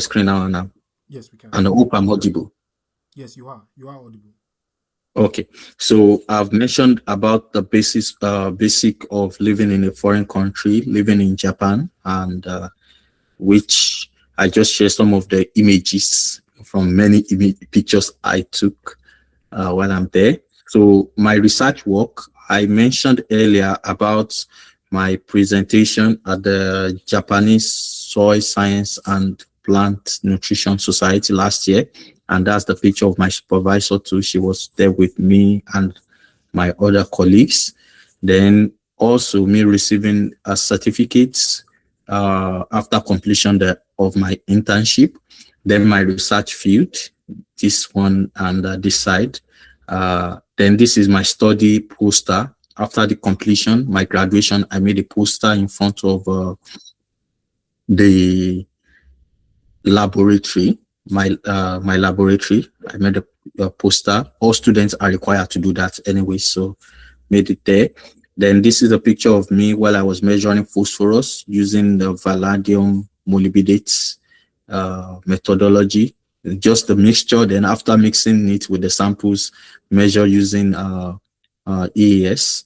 screen now. Yes, we can. And I hope I'm audible. Yes, you are. You are audible. Okay, so I've mentioned about the basic of living in a foreign country, living in Japan, and which I just share some of the images from many pictures I took while I'm there. So my research work, I mentioned earlier about my presentation at the Japanese Soil Science and Plant Nutrition Society last year. And that's the picture of my supervisor too. She was there with me and my other colleagues. Then also me receiving a certificate after completion of my internship. Then my research field, this one and this side. Then this is my study poster. After the completion, my graduation, I made a poster in front of the laboratory. My laboratory. I made a poster. All students are required to do that anyway, so made it there. Then this is a picture of me while I was measuring phosphorus using the vanadium molybdate methodology. Just the mixture. Then after mixing it with the samples, measure using EAS.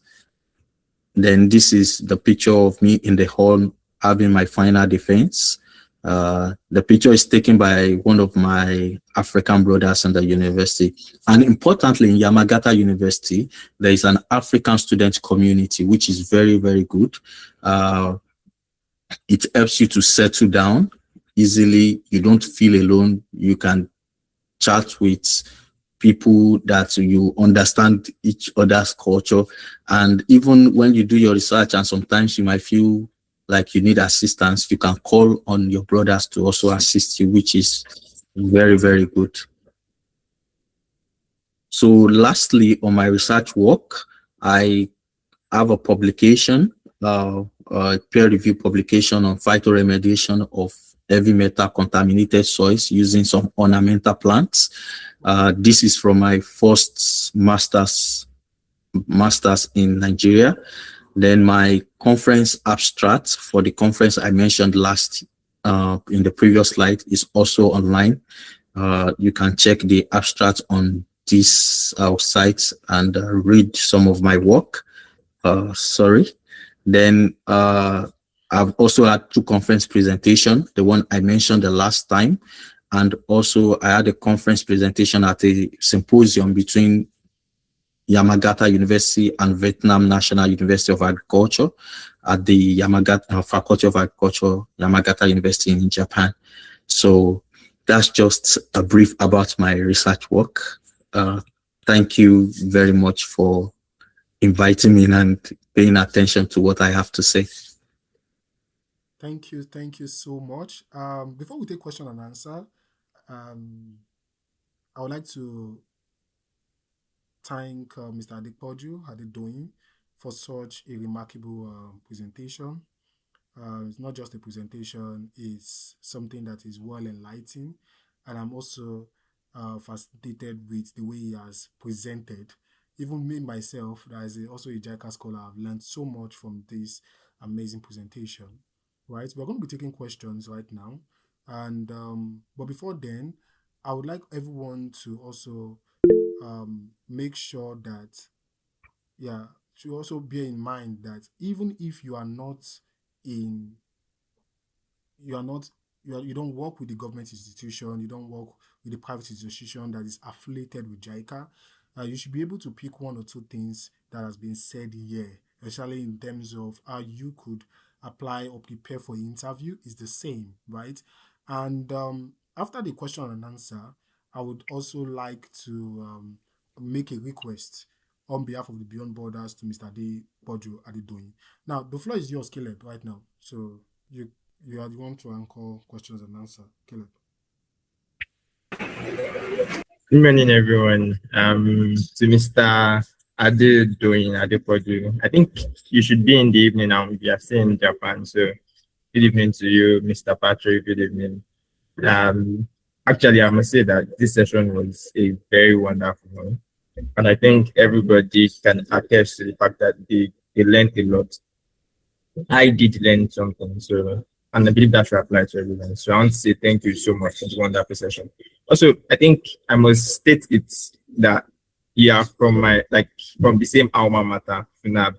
Then this is the picture of me in the hall having my final defense. The picture is taken by one of my African brothers in the university. And importantly, in Yamagata University, there is an African student community, which is very, very good. It helps you to settle down easily. You don't feel alone. You can chat with people that you understand each other's culture. And even when you do your research and sometimes you might feel like you need assistance, you can call on your brothers to also assist you, which is very, very good. So lastly, on my research work, I have a publication, a peer-reviewed publication on phytoremediation of heavy metal contaminated soils using some ornamental plants. This is from my first master's in Nigeria. Then my conference abstract for the conference I mentioned last in the previous slide is also online. You can check the abstract on this site and read some of my work. Then I've also had 2 conference presentations, the one I mentioned the last time, and also I had a conference presentation at a symposium between Yamagata University and Vietnam National University of Agriculture at the Yamagata Faculty of Agriculture, Yamagata University in Japan. So that's just a brief about my research work. Thank you very much for inviting me and paying attention to what I have to say. Thank you so much. Before we take question and answer, I would like to thank Mr. Pt2 Adedoyin for such a remarkable presentation. It's not just a presentation, it's something that is well enlightening, and I'm also fascinated with the way he has presented. Even me myself, as also a JICA scholar, I've learned so much from this amazing presentation. Right, we're going to be taking questions right now, and but before then, I would like everyone to also make sure that, to also bear in mind that even if you are not in, you don't work with the government institution, you don't work with the private institution that is affiliated with JICA, you should be able to pick 1 or 2 things that has been said here, especially in terms of how you could apply or prepare for the interview is the same, right? And after the question and answer, I would also like to make a request on behalf of the Beyond Borders to Mr. Pt2 Adedoyin. Now, the floor is yours, Caleb, right now. So you are the one to anchor questions and answer. Caleb. Good morning, everyone. To Mr. Pt2. I think you should be in the evening now if you are still in Japan. So good evening to you, Mr. Patrick. Good evening. Actually, I must say that this session was a very wonderful one. And I think everybody can attest to the fact that they learned a lot. I did learn something. So And I believe that should apply to everyone. So I want to say thank you so much for the wonderful session. Also, I think I must state it that you are from my from the same alma mater, FUNAB.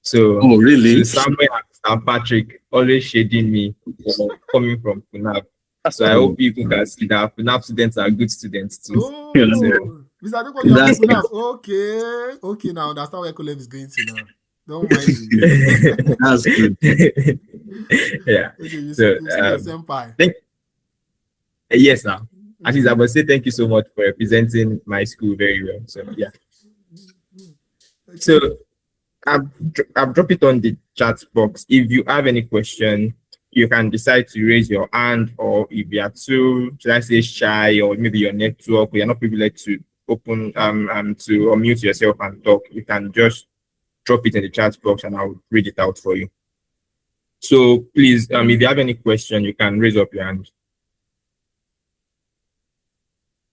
So Oh, really? to Samuel and Patrick always shading me for coming from FUNAB. So I hope people can see that FUNAB students are good students too. Oh, Mr. Adepo, you are That's from FUNAB. Okay, now understand where Kolev is going to now. Don't mind me. that's good. Yeah. Okay, you So see your senpai. yes, now. At least I must say thank you so much for representing my school very well. So yeah. Okay. So I've dropped it on the chat box. If you have any question, you can decide to raise your hand, or if you are too, should I say, shy, or maybe your network, or you're not privileged to open to unmute yourself and talk, you can just drop it in the chat box and I'll read it out for you. So please, if you have any question, you can raise up your hand.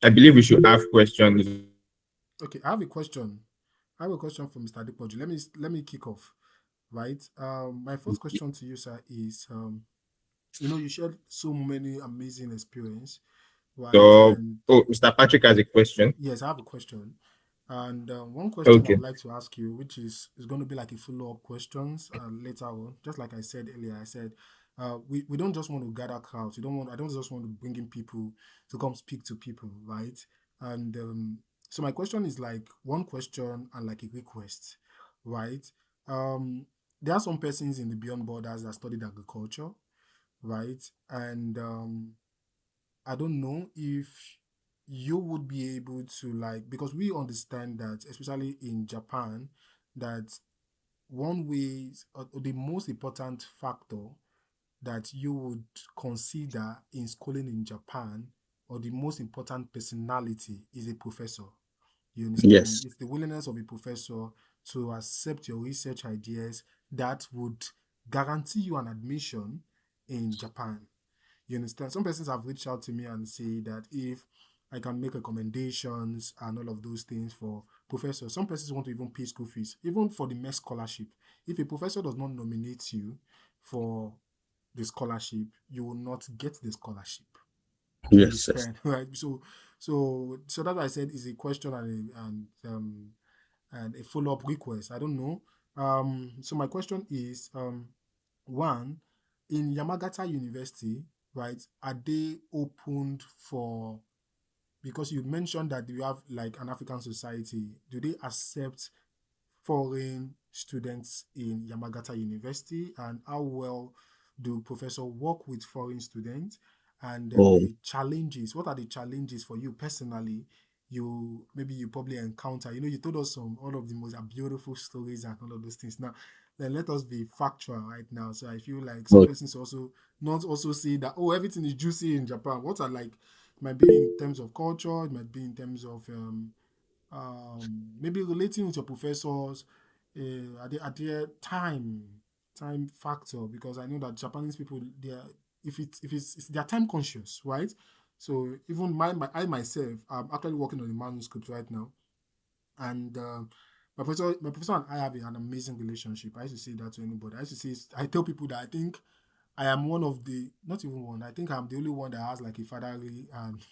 I believe we should have questions. Okay, I have a question. I have a question for Mr. Adepoju. Let me kick off. Right. My first question to you, sir, is you shared so many amazing experience, right? So, And Mr. Patrick has a question. yes, I have a question. And one question I Okay. would like to ask you, which is going to be like a follow-up questions later on. Just like I said earlier, I said we don't just want to gather crowds. I don't just want to bring in people to come speak to people, right? And so my question is like one question and like a request, right? There are some persons in the Beyond Borders that studied agriculture, right? And I don't know if you would be able to like, because we understand that, especially in Japan, that one way or the most important factor that you would consider in schooling in Japan, or the most important personality, is a professor. You understand? Yes. It's the willingness of a professor to accept your research ideas that would guarantee you an admission in Japan. You understand? Some persons have reached out to me and say that if I can make recommendations and all of those things for professors. Some persons want to even pay school fees, even for the next scholarship. If a professor does not nominate you for the scholarship, you will not get the scholarship. You Yes. understand, right? So that's why I said is a question and a follow-up request. I don't know. So my question is, one, in Yamagata University, right, are they opened for, because you mentioned that you have like an African society, do they accept foreign students in Yamagata University, and how well do professors work with foreign students, and Oh, the challenges, what are the challenges for you personally, you probably encounter? You told us all of the most beautiful stories and all of those things. Now then let us be factual right now. So I feel like some oh, persons also not also say that, oh, everything is juicy in Japan. What are like, it might be in terms of culture, it might be in terms of maybe relating with your professors, at their time factor, because I know that Japanese people, they are, if it's they are time conscious, right? So even I myself, I'm actually working on a manuscript right now, and my professor and I have an amazing relationship. I used to say that to anybody. I tell people that I think I am one of the, not even one, I think I'm the only one that has like a fatherly and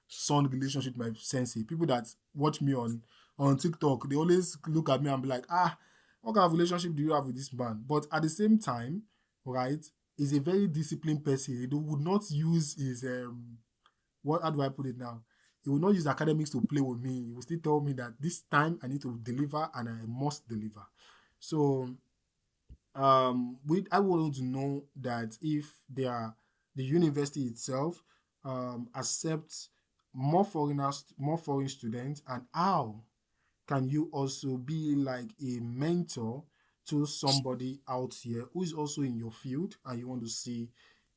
son relationship with my sensei. People that watch me on TikTok, they always look at me and be like, what kind of relationship do you have with this man? But at the same time, right, he's a very disciplined person. He would not use his what how do I put it now? He will not use academics to play with me. He will still tell me that this time I need to deliver and I must deliver. So I want to know that if the university itself accepts more foreigners, more foreign students, and how can you also be like a mentor to somebody out here who is also in your field, and you want to see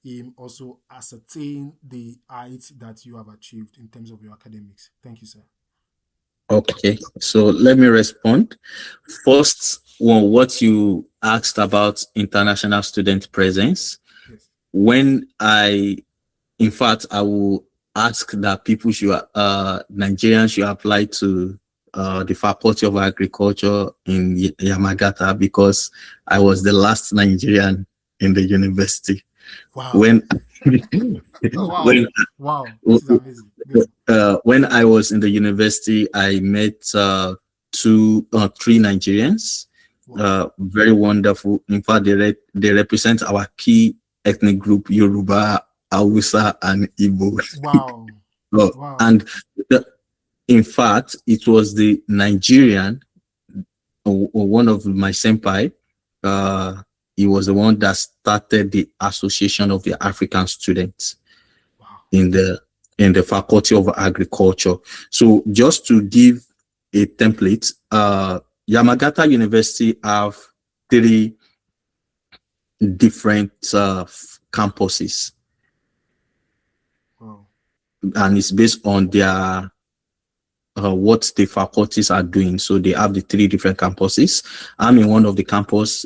him also ascertain the heights that you have achieved in terms of your academics. Thank you, sir. okay. So let me respond. First, what you asked about international student presence. Yes. When in fact, I will ask that people Nigerians should apply to the Faculty of Agriculture in Yamagata, because I was the last Nigerian in the university. Wow. When Wow. when Wow. This is amazing. Good. when I was in the university, I met three Nigerians. Wow. Very wonderful. In fact, they represent our key ethnic group: Yoruba, Hausa, and Igbo. Wow. Oh, Wow. and the, in fact, it was the Nigerian, or one of my senpai. Uh, he was the one that started the Association of the African Students Wow. in the Faculty of Agriculture. So just to give a template, Yamagata University have three different campuses, Wow. and it's based on their what the faculties are doing. So they have the three different campuses. I'm in one of the campus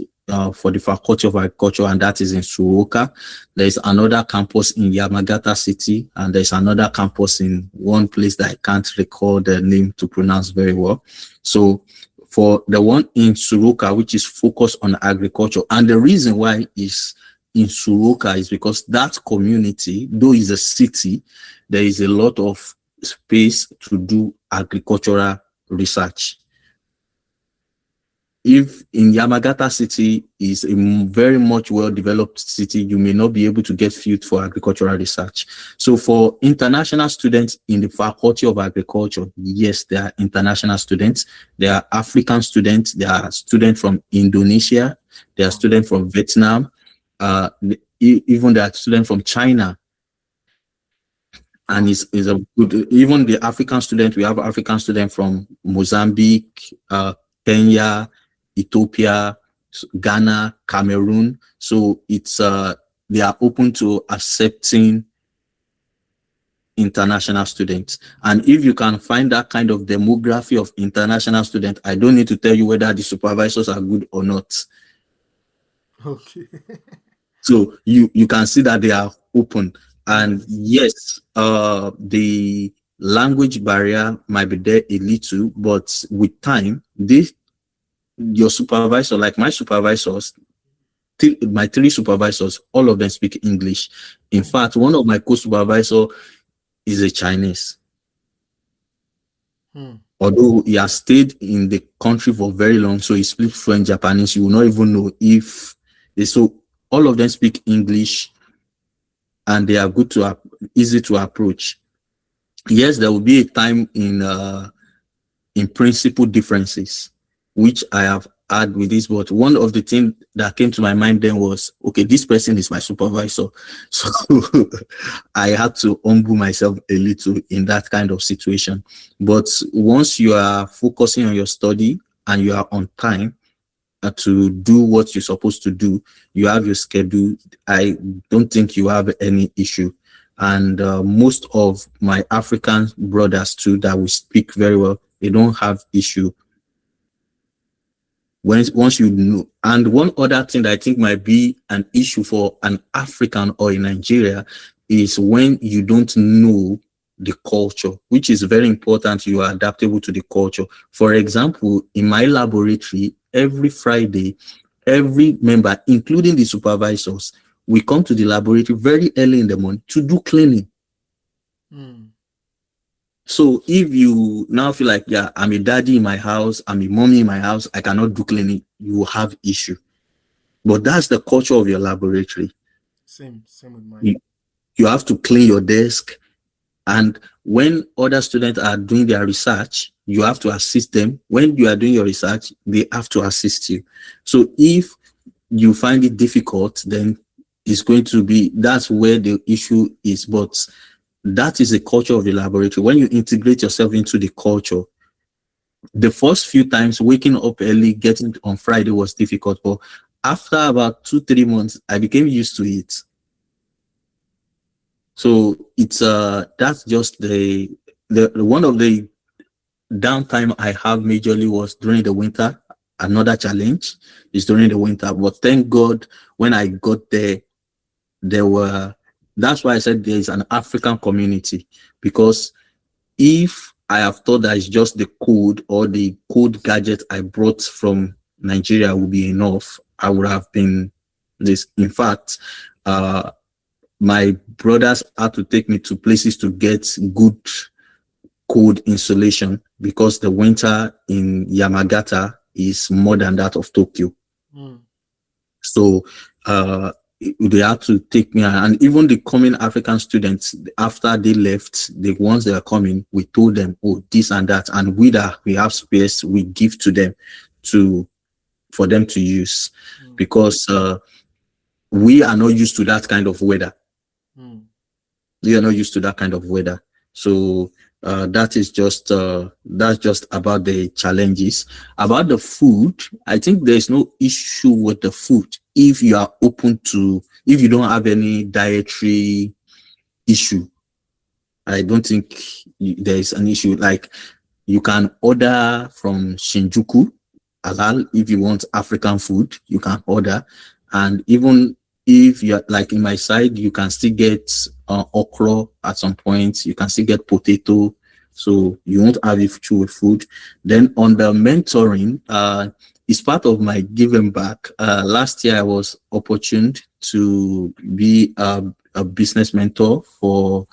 for the Faculty of Agriculture, and that is in Suwoka. There's another campus in Yamagata City, and there's another campus in one place that I can't recall the name to pronounce very well. So for the one in Suroka, which is focused on agriculture, and the reason why is in Suroka is because that community, though it's a city, there is a lot of space to do agricultural research. If in Yamagata City is a very much well-developed city, you may not be able to get field for agricultural research. So for international students in the Faculty of Agriculture, yes, there are international students. There are African students. There are students from Indonesia. There are students from Vietnam. Even there are students from China. And is a good, even the African student, we have African student from Mozambique, Kenya, Ethiopia, Ghana, Cameroon. So it's they are open to accepting international students. And if you can find that kind of demography of international students, I don't need to tell you whether the supervisors are good or not. Okay. So you can see that they are open. And yes, the language barrier might be there a little, but with time, your supervisor, like my supervisors, my three supervisors, all of them speak English. In fact, one of my co-supervisor is a Chinese. Although he has stayed in the country for very long, so he speaks fluent Japanese, you will not even know if they, so all of them speak English, and they are good to easy to approach. Yes, there will be a time in principle differences, which I have had with this, but one of the things that came to my mind then was, okay, this person is my supervisor. So I had to humble myself a little in that kind of situation. But once you are focusing on your study and you are on time to do what you're supposed to do, you have your schedule, I don't think you have any issue. And most of my African brothers too that we speak very well, they don't have issue. Once you know. And one other thing that I think might be an issue for an African or in Nigeria is when you don't know the culture, which is very important. You are adaptable to the culture. For example, in my laboratory, every Friday, every member, including the supervisors, we come to the laboratory very early in the morning to do cleaning. So if you now feel like, yeah, I'm a daddy in my house, I'm a mommy in my house, I cannot do cleaning, you will have issue. But that's the culture of your laboratory. Same with mine. You have to clean your desk. And when other students are doing their research, you have to assist them. When you are doing your research, they have to assist you. So if you find it difficult, then it's going to be, that's where the issue is. But that is the culture of the laboratory. When you integrate yourself into the culture, the first few times waking up early, getting on Friday was difficult. But after about 2-3 months, I became used to it. So it's that's just the one of the downtime I have majorly was during the winter. Another challenge is during the winter. But thank God when I got there, that's why I said there is an African community, because if I have thought that it's just the code or the code gadget I brought from Nigeria will be enough, I would have been this. In fact, my brothers had to take me to places to get good cold insulation because the winter in Yamagata is more than that of Tokyo. So they had to take me, and even the coming African students, after they left, the ones that are coming, we told them, oh, this and that, and we have space, we give to them for them to use, because we are not used to that kind of weather. We are not used to that kind of weather. So that's just about the challenges. About the food, I think there's no issue with the food if you are open to, if you don't have any dietary issue. I don't think there is an issue. Like, you can order from Shinjuku halal. If you want African food, you can order. And even if you're like in my side, you can still get okra at some point. You can still get potato. So you won't have issue with food. Then on the mentoring, it's part of my giving back. Last year, I was opportuned to be a business mentor for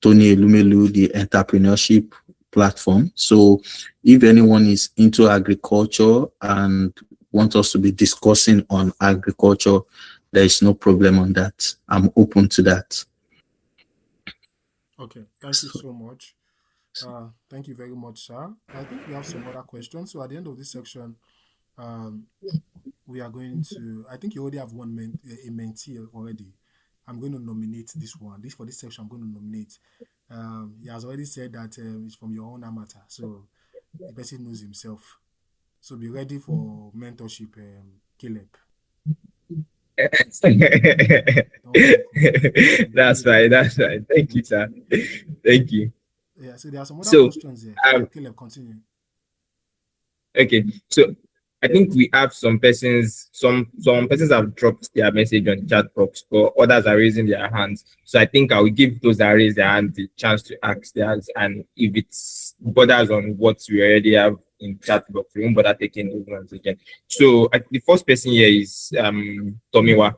Tony Elumelu, the entrepreneurship platform. So if anyone is into agriculture and want us to be discussing on agriculture, there is no problem on that. I'm open to that. Okay, thank you so much. Thank you very much, sir. I think we have some other questions. So at the end of this section, we are going to, I think you already have a mentee already. I'm going to nominate this one. For this section, I'm going to nominate. He has already said that it's from your own amateur. So the person knows himself. So be ready for mentorship, Caleb. That's fine. Thank you, sir. Thank you. Yeah, so there are some other questions here. Caleb, continue. Okay, so I think we have some persons have dropped their message on the chat box, but others are raising their hands. So I think I will give those that raise their hand the chance to ask theirs, and if it's borders on what we already have in chat box, we won't bother taking those ones again. So the first person here is Tomiwa.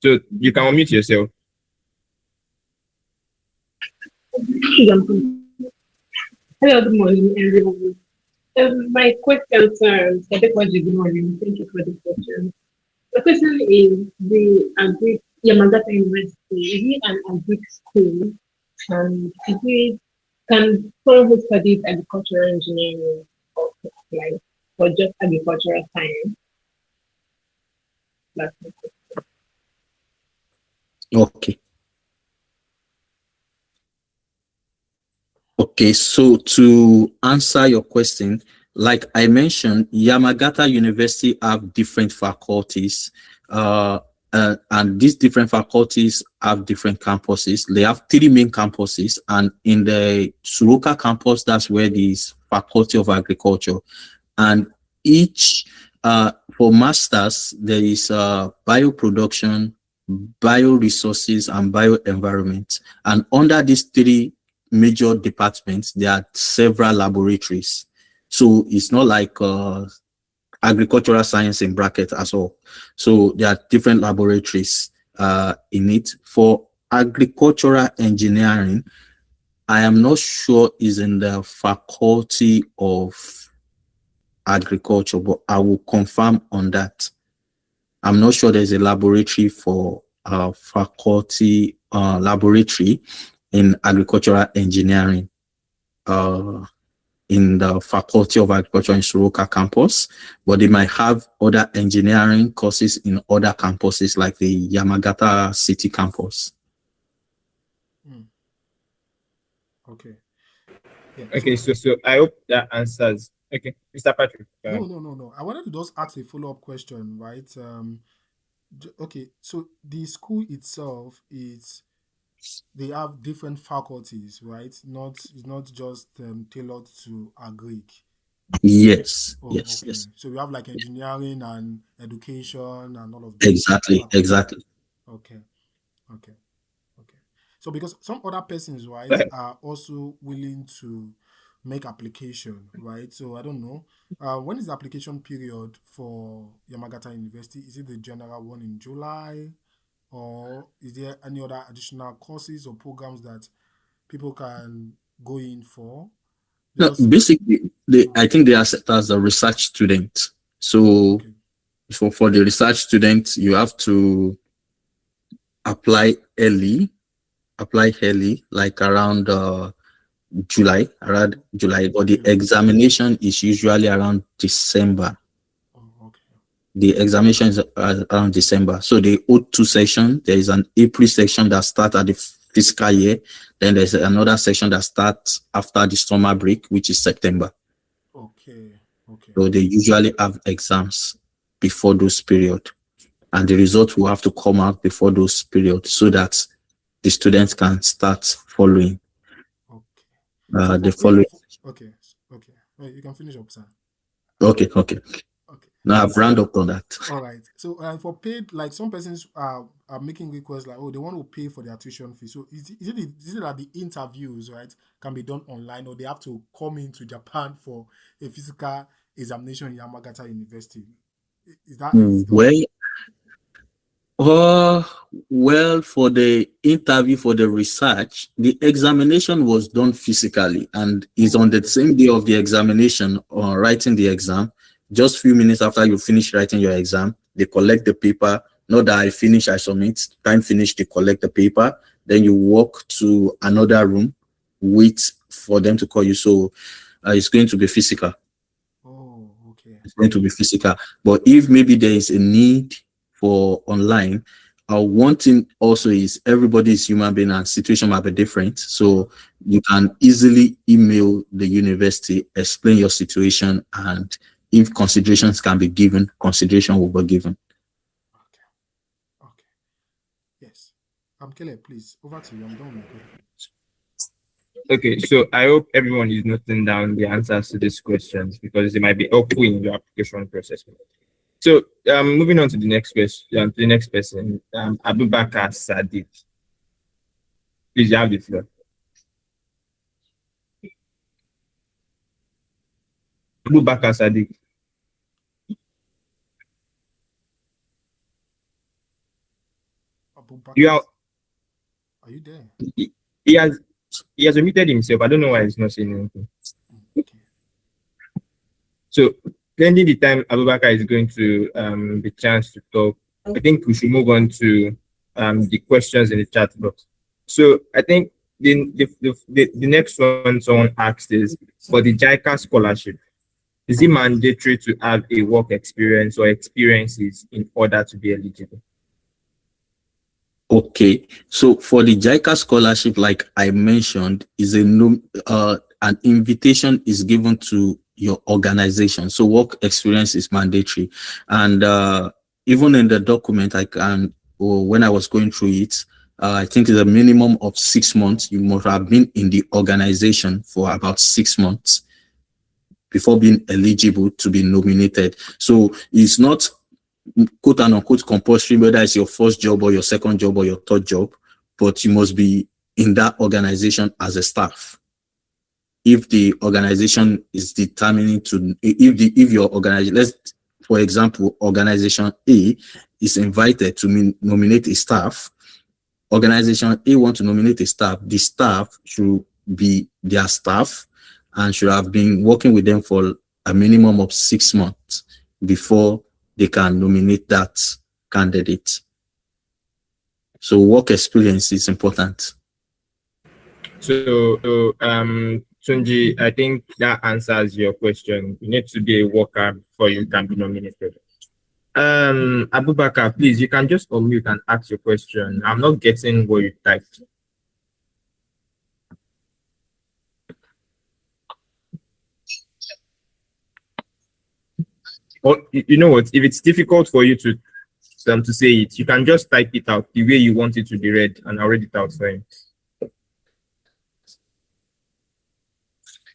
So you can unmute yourself. Hello, good morning, everyone. My question, sir, good morning. Thank you for the question. The question is, the Agric Yamagata University, is it an Agric school? And can someone who studies agricultural engineering also apply for just agricultural science? That's my question. Okay. Okay, so to answer your question, like I mentioned, Yamagata University have different faculties, and these different faculties have different campuses. They have 3 main campuses, and in the Suroka campus, that's where this Faculty of Agriculture, and each for masters there is bioproduction, bioresources, and bioenvironment, and under these 3 major departments, there are several laboratories. So it's not like agricultural science in bracket as well. So there are different laboratories in it. For agricultural engineering, I am not sure is in the Faculty of Agriculture, but I will confirm on that. I'm not sure there's a laboratory for faculty laboratory in agricultural engineering in the Faculty of Agriculture in Suroka campus, but they might have other engineering courses in other campuses like the Yamagata City campus. Okay. Yeah, okay, so I hope that answers. Okay, Mr. Patrick. No. I wanted to just ask a follow-up question, right? Okay, so the school itself they have different faculties, right? It's not just tailored to agric. Yes. Oh, yes. okay. Yes. So we have like engineering and education and all of that. Exactly. Okay. So because some other persons, right, are also willing to make application, right? So I don't know. When is the application period for Yamagata University? Is it the general one in July, or is there any other additional courses or programs that people can go in for? No, Because basically, I think they are set as a research student. So okay, for the research student, you have to apply early, like around July, but the okay, examination is usually around December. oh, okay, The examination is around December. So the O2 section, there is an April section that starts at the fiscal year. Then there's another section that starts after the summer break, which is September. okay, okay, So they usually have exams before those period, and the result will have to come out before those periods so that the students can start following okay. So the for paid, following. okay, okay. Wait, you can finish up, sir. Okay. Okay. Now I've rounded up on that. All right. So for paid, like some persons are making requests like, oh, they want to pay for their tuition fee. So is it that the interviews, right, can be done online, or they have to come into Japan for a physical examination in Yamagata University? Is that easy done? Well, Uh, well, for the interview for the research, the examination was done physically and is Oh, on the okay. same day of the examination or writing the exam. Just few minutes after you finish writing your exam, they collect the paper. Not that I finish, I submit. Time finish, they collect the paper. Then you walk to another room, wait for them to call you. So it's going to be physical. Oh, okay. It's going to be physical. But if maybe there is a need for online, one thing also is everybody is human being and situation might be different. So you can easily email the university, explain your situation, and if considerations can be given, consideration will be given. Okay. Okay. Yes. Caleb, please, over to you. I'm done with my question. Okay, so I hope everyone is noting down the answers to these questions because they might be helpful in your application process. So, moving on to the next question, to the next person, Abubakar Sadiq. Please, you have the floor. Abubakar Sadiq. You are, Are you there? he has he has omitted himself. I don't know why he's not saying anything. Okay. So, pending the time Abubakar is going to the chance to talk, I think we should move on to the questions in the chat box. So, I think the next one someone asked is for the JICA scholarship. Is it mandatory to have a work experience or experiences in order to be eligible? Okay, so for the JICA scholarship, like I mentioned, is an invitation is given to your organization. So work experience is mandatory, and even in the document, when I was going through it, I think it's a minimum of 6 months. You must have been in the organization for about 6 months before being eligible to be nominated. So it's not quote and unquote compulsory, whether it's your first job or your second job or your third job, but you must be in that organization as a staff. If the organization is determining to, if your organization, for example, organization A is invited to nominate a staff, organization A want to nominate a staff, the staff should be their staff and should have been working with them for a minimum of 6 months before they can nominate that candidate. So work experience is important. So, Tunji, I think that answers your question. You need to be a worker before you can be nominated. Abubakar, please, you can just unmute and ask your question. I'm not getting what you typed. Or you know what? If it's difficult for you to say it, you can just type it out the way you want it to be read, and I'll read it out for you.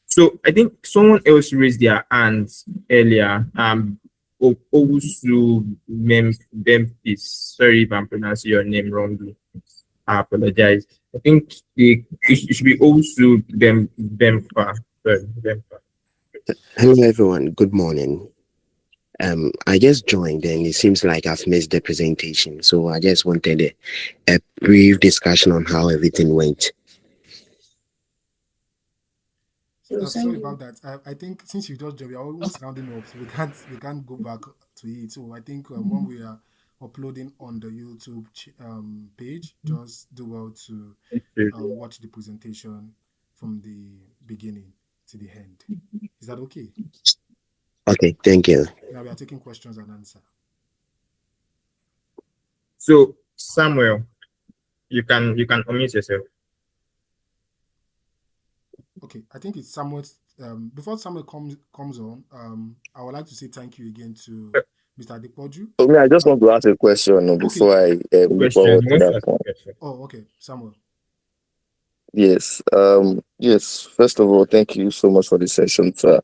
So I think someone else raised their hands earlier. Owusu Memphis. Sorry if I'm pronouncing your name wrongly. I apologize. I think it should be Owusu Bemfa. Sorry, Hello, everyone. Good morning. I just joined and it seems like I've missed the presentation. So I just wanted a brief discussion on how everything went. Sorry about that. I think since you just joined, we are almost rounding up, so we can't go back to it. So I think when we are uploading on the YouTube page, just do well to watch the presentation from the beginning to the end. Is that okay? Okay, thank you. Now we are taking questions and answer. So Samuel, you can unmute yourself. Okay, I think it's Samuel. Before Samuel comes on, I would like to say thank you again to Mr. Pt2. Okay, I just want to ask a question before I move forward to that point. Oh, okay, Samuel. Yes. Yes. First of all, thank you so much for the session, sir.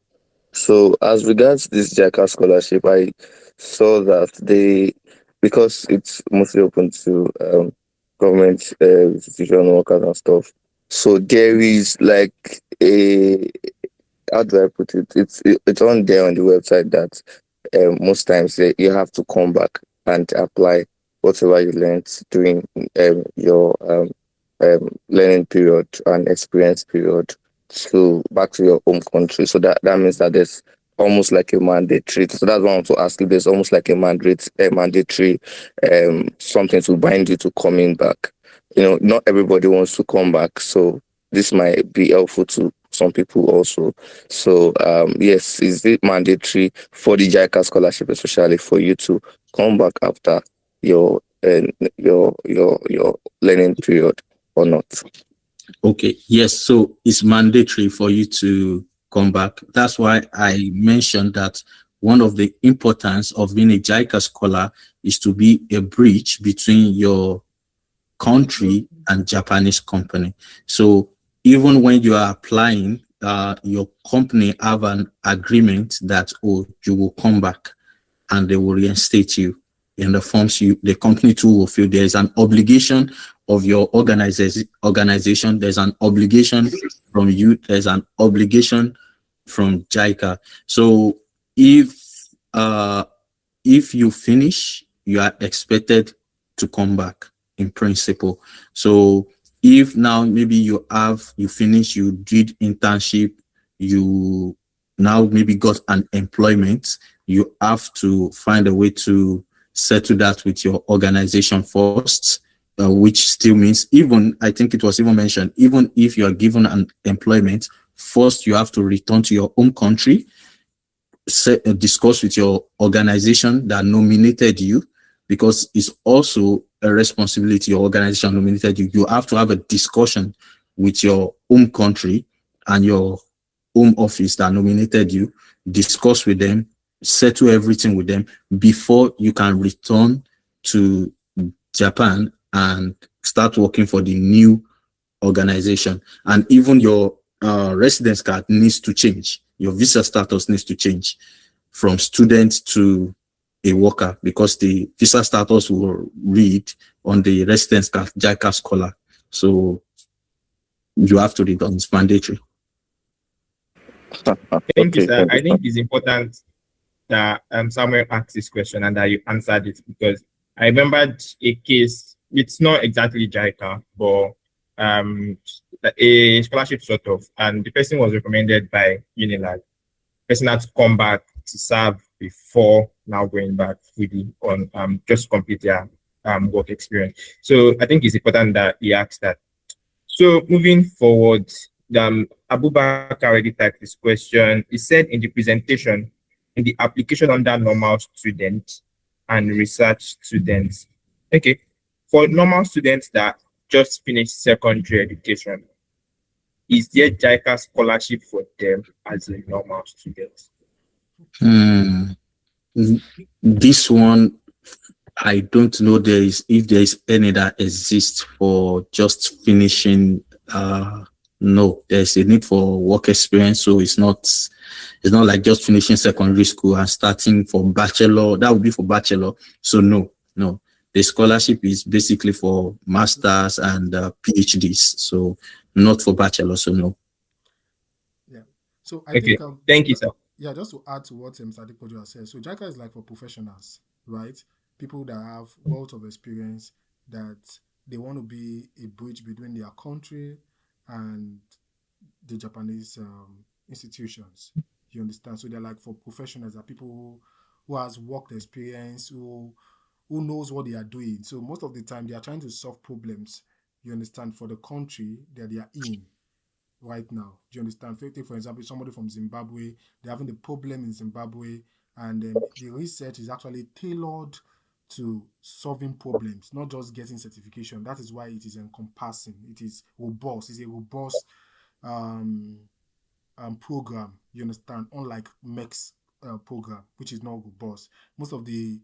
So, as regards this JICA scholarship, I saw that because it's mostly open to government institution workers and stuff. So there is like how do I put it? It's on there on the website that most times you have to come back and apply whatever you learned during your learning period and experience period to back to your home country. So that means that there's almost like a mandatory. So that's what I want to ask if there's almost like a mandatory something to bind you to coming back. Not everybody wants to come back, so this might be helpful to some people also. So yes, is it mandatory for the JICA scholarship, especially for you to come back after your learning period or not? Okay, yes, so it's mandatory for you to come back. That's why I mentioned that one of the importance of being a JICA scholar is to be a bridge between your country and Japanese company. So even when you are applying, your company have an agreement that you will come back and they will reinstate you in the forms the company too will feel. There is an obligation of your organization. There's an obligation from you. There's an obligation from JICA. So if you finish, you are expected to come back in principle. So if now maybe you finish, you did internship, you now maybe got an employment, you have to find a way to settle that with your organization first, which still means, even I think it was even mentioned, even if you are given an employment, first you have to return to your home country, discuss with your organization that nominated you, because it's also a responsibility. Your organization nominated you. You have to have a discussion with your home country and your home office that nominated you, discuss with them, settle everything with them before you can return to Japan and start working for the new organization. And even your residence card needs to change. Your visa status needs to change from student to a worker, because the visa status will read on the residence card JICA scholar. So you have to read on, it's mandatory. Thank you, sir. I think it's important that Samuel asked this question and that you answered it, because I remembered a case. It's not exactly JICA, but a scholarship sort of, and the person was recommended by Unilag. The person had to come back to serve before now going back fully on just to complete their work experience. So I think it's important that he asked that. So moving forward, Abubakar already typed this question. He said in the presentation, in the application under normal students and research students. Okay, for normal students that just finished secondary education, is there JICA scholarship for them as a normal student? This one, I don't know if there is any that exists for just finishing. No, there's a need for work experience, so it's not like just finishing secondary school and starting for bachelor. That would be for bachelor. So no. The scholarship is basically for masters and PhDs, so not for bachelor. So no. Yeah, So I Okay. think Thank you, sir. yeah, just to add to what Mr. Adepoju has said. So JICA is like for professionals, right? People that have wealth of experience, that they want to be a bridge between their country and the Japanese institutions. You understand? So they're like for professionals, are people who has worked experience, who knows what they are doing. So most of the time they are trying to solve problems. You understand, for the country that they are in right now. Do you understand? Take, for example, somebody from Zimbabwe, they're having a problem in Zimbabwe, and the research is actually tailored to solving problems, not just getting certification. That is why it is encompassing. It is robust. It's a robust um, program. You understand? Unlike MEX program, which is not robust. Most of the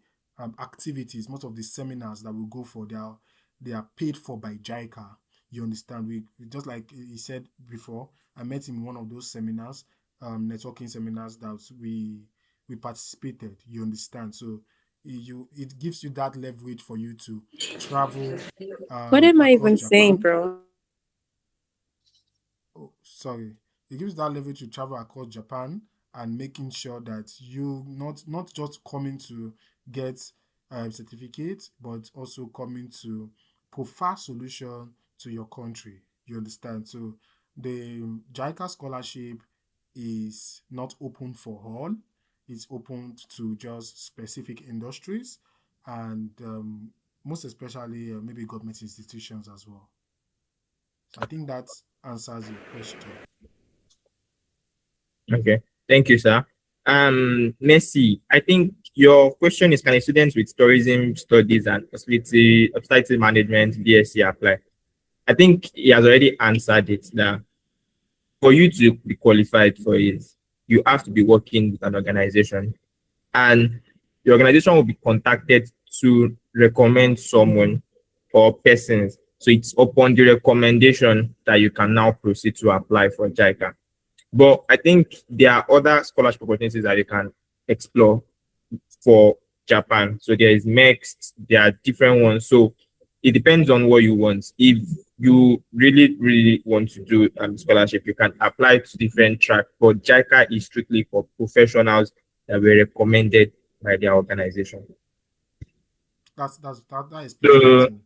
activities, most of the seminars that we go for, they are paid for by JICA. You understand? We just like he said before. I met him in one of those seminars, networking seminars that we participated. You understand? So it gives you that leverage for you to travel What am I across even saying, Japan. bro? Oh, sorry. It gives that level to travel across Japan and making sure that you not just coming to get certificate, but also coming to provide solution to your country. You understand? So the JICA scholarship is not open for all. It's open to just specific industries and most especially maybe government institutions as well. So I think that answers your question. Okay. Thank you, sir. Messi, I think your question is, can a student with tourism studies and hospitality management BSc apply? I think he has already answered it. That for you to be qualified for it, you have to be working with an organization, and the organization will be contacted to recommend someone or persons. So it's upon the recommendation that you can now proceed to apply for JICA. But I think there are other scholarship opportunities that you can explore for Japan. So there is mixed, there are different ones. So it depends on what you want. If you really, really want to do scholarship, you can apply to different tracks. But JICA is strictly for professionals that were recommended by their organization. That explains So everything.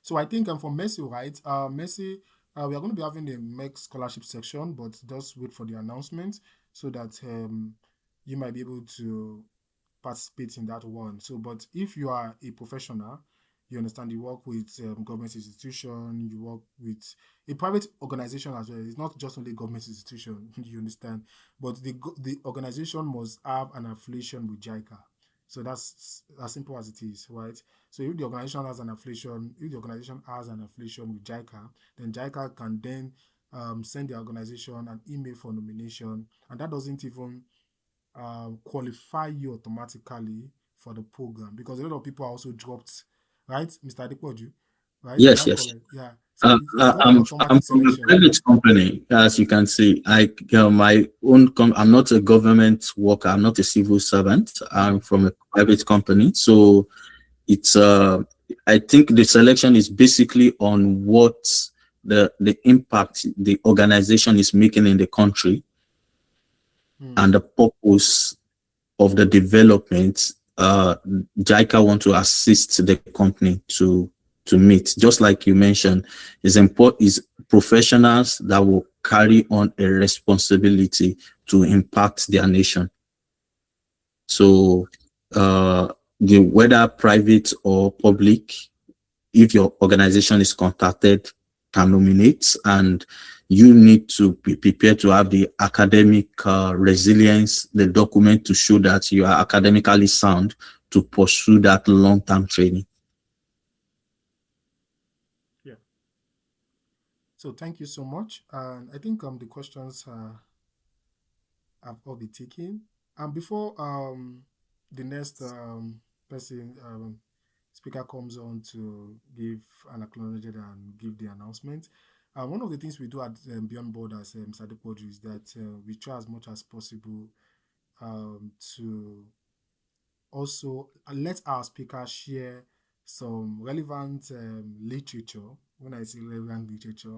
So I think for Messi, right? Messi, we are going to be having the MEC scholarship section, but just wait for the announcement so that you might be able to participate in that one. So, but if you are a professional, you understand, you work with government institution, you work with a private organization as well. It's not just only government institution, you understand, but the organization must have an affiliation with JICA. So that's as simple as it is, right? So if the organization has an affiliation, if the organization has an affiliation with JICA, then JICA can then send the organization an email for nomination, and that doesn't even qualify you automatically for the program because a lot of people are also dropped, right, Mr. Adepoju? Right? Am Yes, I yes. correct? Yeah. So it's not an I'm automatic from a selection. private company, as you can see. My own. I'm not a government worker. I'm not a civil servant. I'm from a private company, so it's. I think the selection is basically on what the impact the organization is making in the country and the purpose of the development. JICA want to assist the company to meet. Just like you mentioned, is professionals that will carry on a responsibility to impact their nation. So whether private or public, if your organization is contacted, can nominate, and you need to be prepared to have the academic resilience, the document to show that you are academically sound to pursue that long-term training. Yeah. So thank you so much. And I think the questions have all been taken. And before the next person speaker comes on to give an acknowledgement and give the announcement. One of the things we do at Beyond Borders, Sadepoju, is that we try as much as possible to also let our speaker share some relevant literature. When I say relevant literature,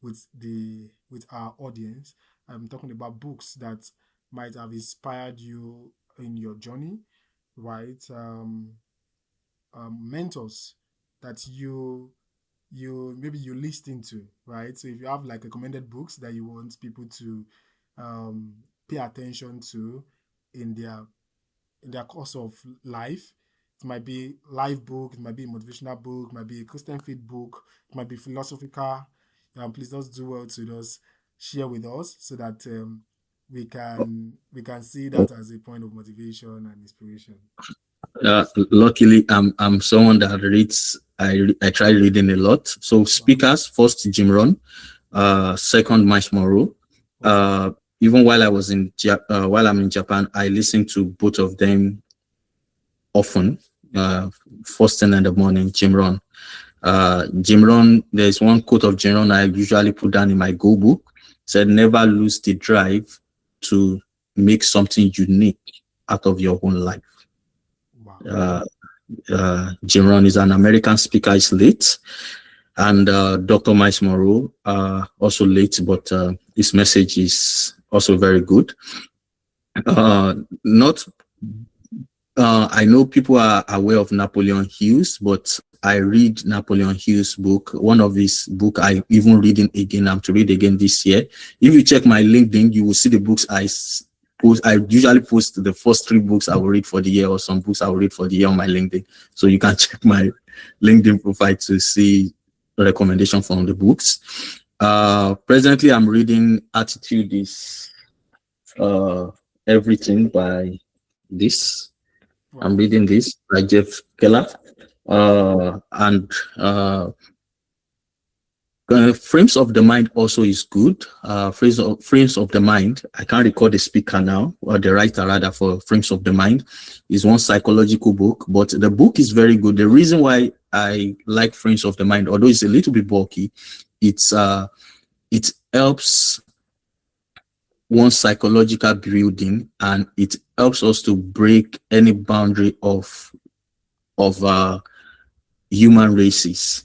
with our audience. I'm talking about books that might have inspired you in your journey, right? Mentors that you maybe you listen to, right? So if you have like recommended books that you want people to um, pay attention to in their course of life, it might be life book, it might be a motivational book, it might be a Christian faith book, it might be philosophical. Please just do well to just share with us so that we can see that as a point of motivation and inspiration. Luckily, I'm someone that reads. I try reading a lot. So speakers first, Jim Rohn, second, Miles Monroe. Uh, Even while I was while I'm in Japan, I listen to both of them often. First thing in the morning, Jim Rohn. Jim Rohn. There's one quote of Jim Rohn I usually put down in my Go book. Said, "Never lose the drive to make something unique out of your own life." Wow. Jim Rohn is an American speaker. Is late, and Dr. Miles Monroe also late, but his message is also very good. Not, I know people are aware of Napoleon Hill's, but I read Napoleon Hill's book. One of his book I even reading again. I'm to read again this year. If you check my LinkedIn, you will see the books I post. I usually post the first 3 books I will read for the year, or some books I will read for the year on my LinkedIn. So you can check my LinkedIn profile to see the recommendation from the books. Presently, I'm reading Attitude is Everything by this. I'm reading this by Jeff Keller. And Frames of the Mind also is good. Frames of the Mind, I can't recall the speaker now, or the writer rather, for Frames of the Mind, is one psychological book, but the book is very good. The reason why I like Frames of the Mind, although it's a little bit bulky, it helps one psychological building, and it helps us to break any boundary of human races.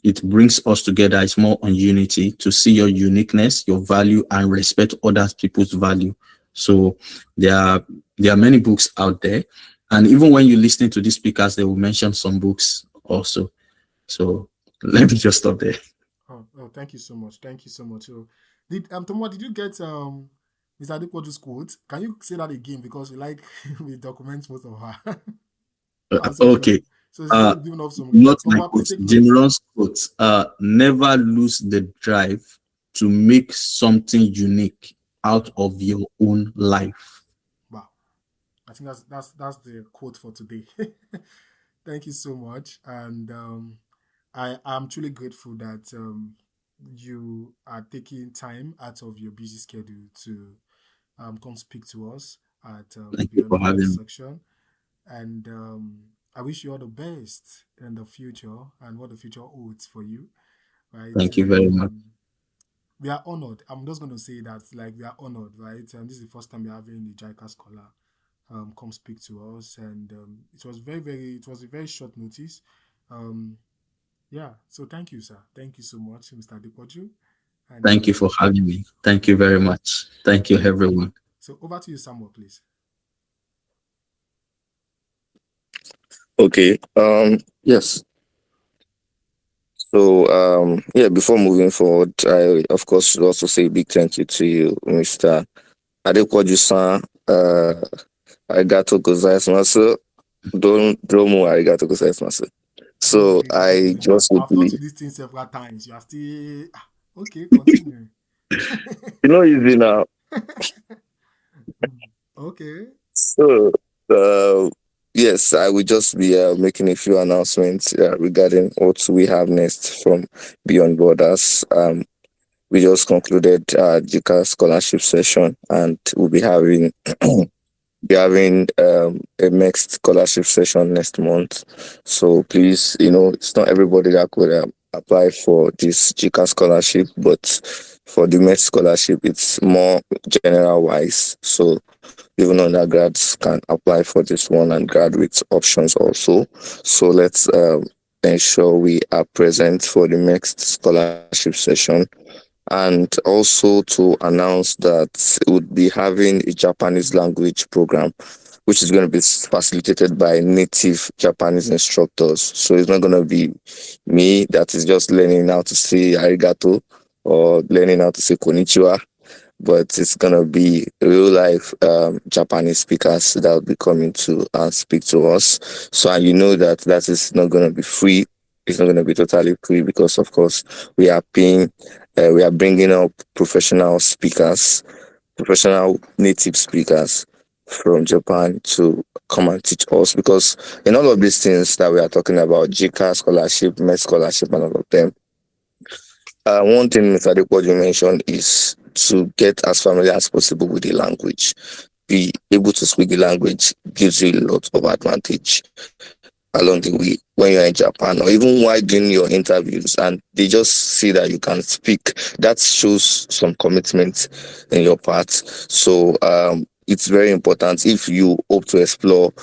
It brings us together. It's more on unity, to see your uniqueness, your value, and respect other people's value. So there are many books out there, and even when you listen to these speakers, they will mention some books also. So let me just stop there. Oh, thank you so much. Thank you so much. So, Tomo, did you get Mr. Adepoju's quote? Can you say that again, because we document most of her. Okay. So she's giving up some. Not my Tomo, quote. please take Jim notes. Rohn's quote. Never lose the drive to make something unique out of your own life. Wow. I think that's the quote for today. Thank you so much. And I am truly grateful that you are taking time out of your busy schedule to come speak to us at Thank you Beyond for Borders having me. section. And I wish you all the best in the future and what the future holds for you. Right? Thank you very much. We are honored. I'm just going to say that, we are honored, right? And this is the first time we're having the JICA scholar come speak to us, and it was it was a very short notice. Yeah, so thank you, sir. Thank you so much, Mr. Adepoju. And Thank you for having me. Thank you very much. Thank you, everyone. So over to you, Samuel, please. Okay. Yes. So before moving forward, I of course should also say a big thank you to you, Mr. Adepoju-san. Arigato gozaimasu. Domo arigato gozaimasu. So I just I've taught you this thing several times. You are still okay. Continue. Easy now. Okay. So yes, I will just be making a few announcements regarding what we have next from Beyond Borders. We just concluded JICA scholarship session, and we'll be having a next scholarship session next month. So please, it's not everybody that could apply for this JICA scholarship, but for the next scholarship, it's more general wise. So even undergrads can apply for this one, and graduate options also. So let's ensure we are present for the next scholarship session, and also to announce that we would be having a Japanese language program, which is going to be facilitated by native Japanese instructors. So it's not going to be me that is just learning how to say arigato or learning how to say konnichiwa, but it's gonna be real life Japanese speakers that will be coming to speak to us. So and you know that that is not gonna be free. It's not gonna be totally free because of course we are paying, we are bringing up professional speakers, professional native speakers from Japan to come and teach us, because in all of these things that we are talking about, JICA scholarship, MED scholarship, and all of them, one thing Mr. Adepoju mentioned is to get as familiar as possible with the language. Be able to speak the language gives you a lot of advantage along the way when you're in Japan, or even while doing your interviews and they just see that you can speak. That shows some commitment in your part. So it's very important if you hope to explore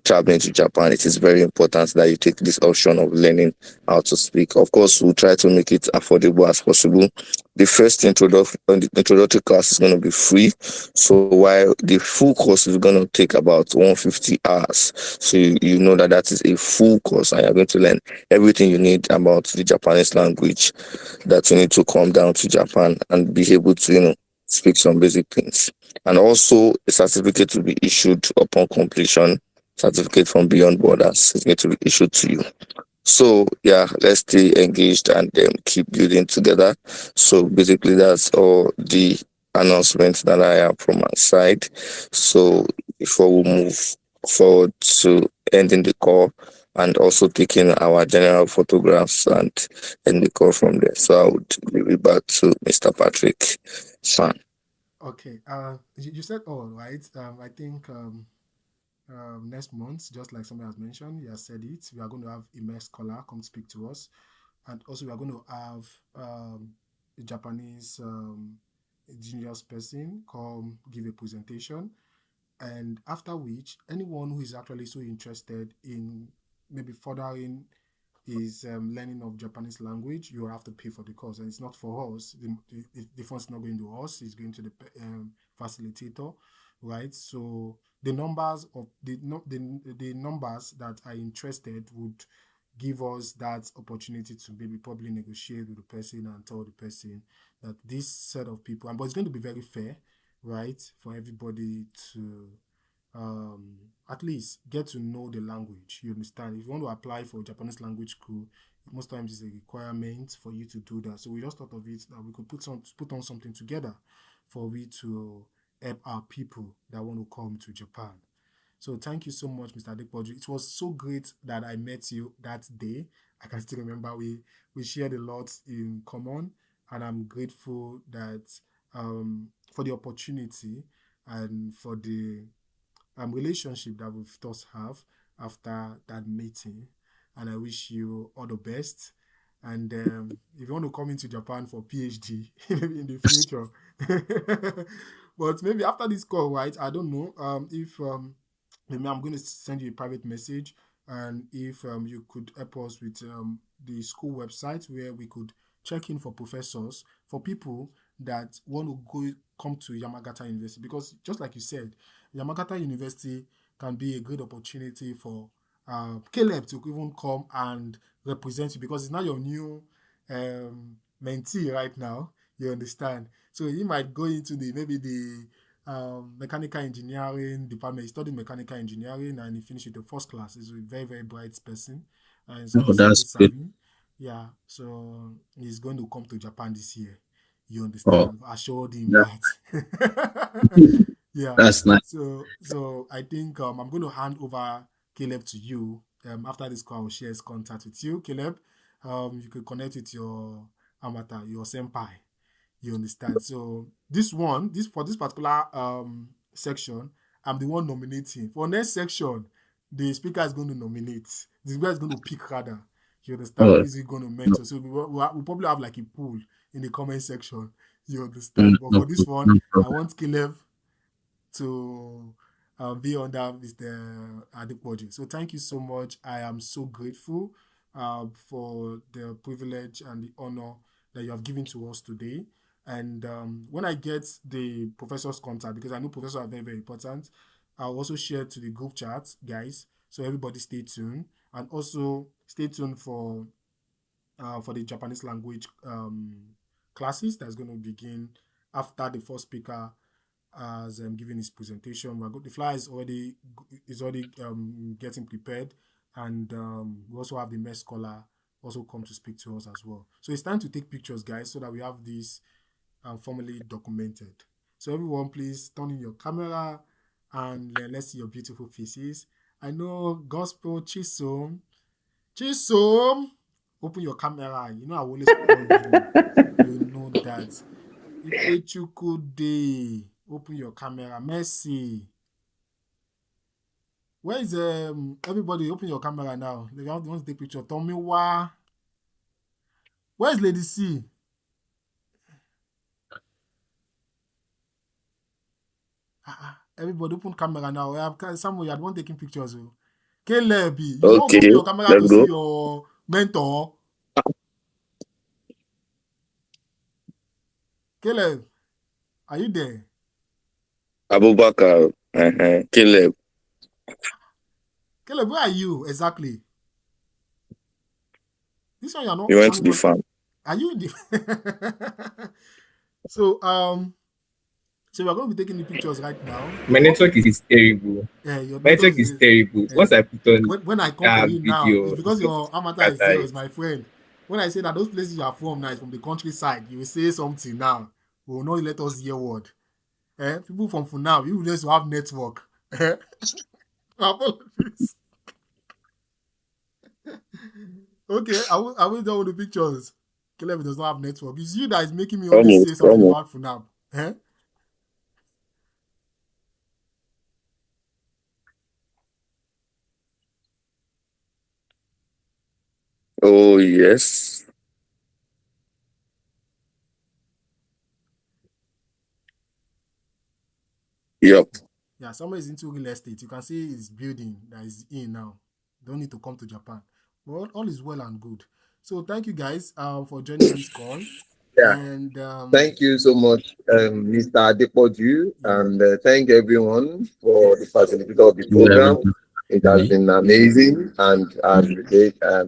traveling to Japan. It is very important that you take this option of learning how to speak. Of course, we'll try to make it affordable as possible. The first introductory class is going to be free. So while the full course is going to take about 150 hours, so you know that that is a full course and you're going to learn everything you need about the Japanese language, that you need to come down to Japan and be able to, speak some basic things. And also a certificate to be issued upon completion. Certificate from Beyond Borders is going to be issued to you. So yeah, let's stay engaged and keep building together. So basically, that's all the announcements that I have from my side. So before we move forward to ending the call and also taking our general photographs and end the call from there. So I would give it back to Mr. Patrick San. Okay. You said all right. I think next month, just like somebody has mentioned, he has said it. We are going to have a scholar come speak to us, and also we are going to have a Japanese genius person come give a presentation, and after which anyone who is actually so interested in maybe furthering his learning of Japanese language, you will have to pay for the course, and it's not for us. The fund's not going to us; it's going to the facilitator, right? So the numbers of the numbers that are interested would give us that opportunity to maybe probably negotiate with the person and tell the person that this set of people, but it's going to be very fair, right, for everybody to at least get to know the language. You understand? If you want to apply for Japanese language school, most times it's a requirement for you to do that. So we just thought of it that we could put on something together for we to help our people that want to come to Japan. So thank you so much, Mr. Adepoju. It was so great that I met you that day. I can still remember we shared a lot in common, and I'm grateful that for the opportunity and for the relationship that we've thus have after that meeting. And I wish you all the best. And if you want to come into Japan for PhD, maybe in the future, but maybe after this call, right? I don't know if maybe I'm going to send you a private message, and if you could help us with the school website where we could check in for professors, for people that want to come to Yamagata University, because just like you said, Yamagata University can be a good opportunity for Caleb to even come and represent you, because it's not your new mentee right now. You understand? So he might go into maybe the mechanical engineering department. He studied mechanical engineering and he finished with the first class. He's a very, very bright person and so Oh, very that's good. savvy. Yeah, so he's going to come to Japan this year. You Oh, understand? I assured him that, that. Yeah. that's nice. So I think I'm going to hand over Caleb to you. After this call, I will share his contact with you, Caleb. You can connect with your amateur, your senpai. You understand? So for this particular section, I'm the one nominating. For next section, the speaker is going to nominate. The speaker is going to pick rather. You understand? Who Oh, is he going to no, mentor? So we'll probably have like a pool in the comment section. You no, understand? But no, for this one, no I problem. want Caleb to be under Mr. Adepoju. So thank you so much. I am so grateful for the privilege and the honor that you have given to us today. And when I get the professor's contact, because I know professors are very, very important, I'll also share to the group chat, guys. So everybody stay tuned. And also stay tuned for the Japanese language classes that's going to begin after the first speaker has given his presentation. The flyer is already getting prepared, and we also have the mess scholar also come to speak to us as well. So it's time to take pictures, guys, so that we have this formally documented. So everyone, please turn in your camera and let's see your beautiful faces. I know Gospel Chisom. Open your camera. You know I will always call you. You know that. If Pt2 day, open your camera. Mercy. Where is everybody? Open your camera now. They want to take picture. Tell me why. Where is Lady C? Everybody open camera now. Somewhere you had one taking pictures. Caleb, you don't Okay, open your camera let's to go. see your mentor. Caleb, are you there? Abubakar, Caleb. Caleb, where are you exactly? This one you're not. You went to the farm. Are you in the? So we're going to be taking the pictures right now. My network is terrible. Your My network is terrible. Once I put on when I come for you now, video, it's because your avatar is here, is my friend. When I say that those places you are from now is from the countryside, you will say something now. We will not let us hear word. People from Funab, you just have network. Apologies. Okay, I will done with the pictures. Caleb does not have network. It's you that is making me always say something about Funab. Oh, yes. Yep. Yeah, someone is into real estate. You can see his building that is in now. Don't need to come to Japan. But all is well and good. So thank you guys for joining this call. Yeah. And thank you so much, Mr. Adepoju, Yeah. and thank everyone for the facilitator of the program. It has been amazing, and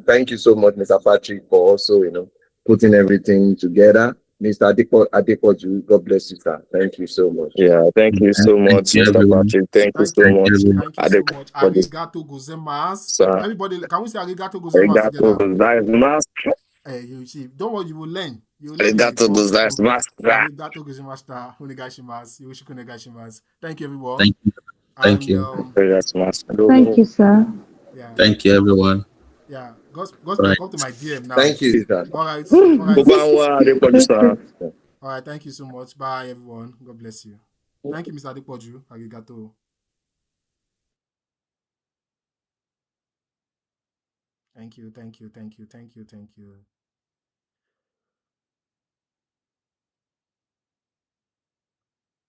thank you so much, Mr. Patrick, for also putting everything together. Mr. Adepoju, God bless you, sir. Thank you so much. Yeah, thank you so much, Mr. Patrick. Thank you so much. Thank you so much. Arigato gozaimasu. Everybody, can we say arigato gozaimasu together? Arigato gozaimasu. You see, don't worry, you will learn. You will learn Arigato gozaimasu. Arigato gozaimasu. Onegaishimasu. Yoroshiku onegaishimasu. Thank you, everyone. Thank you. Thank you. Thank you, sir. Yeah. Thank you, everyone. Yeah. Gospel, come to my DM now. Thank you, sir. All right. All right. Thank you so much. Bye, everyone. God bless you. Thank you, Mr. Adepoju. Arigato. Thank you.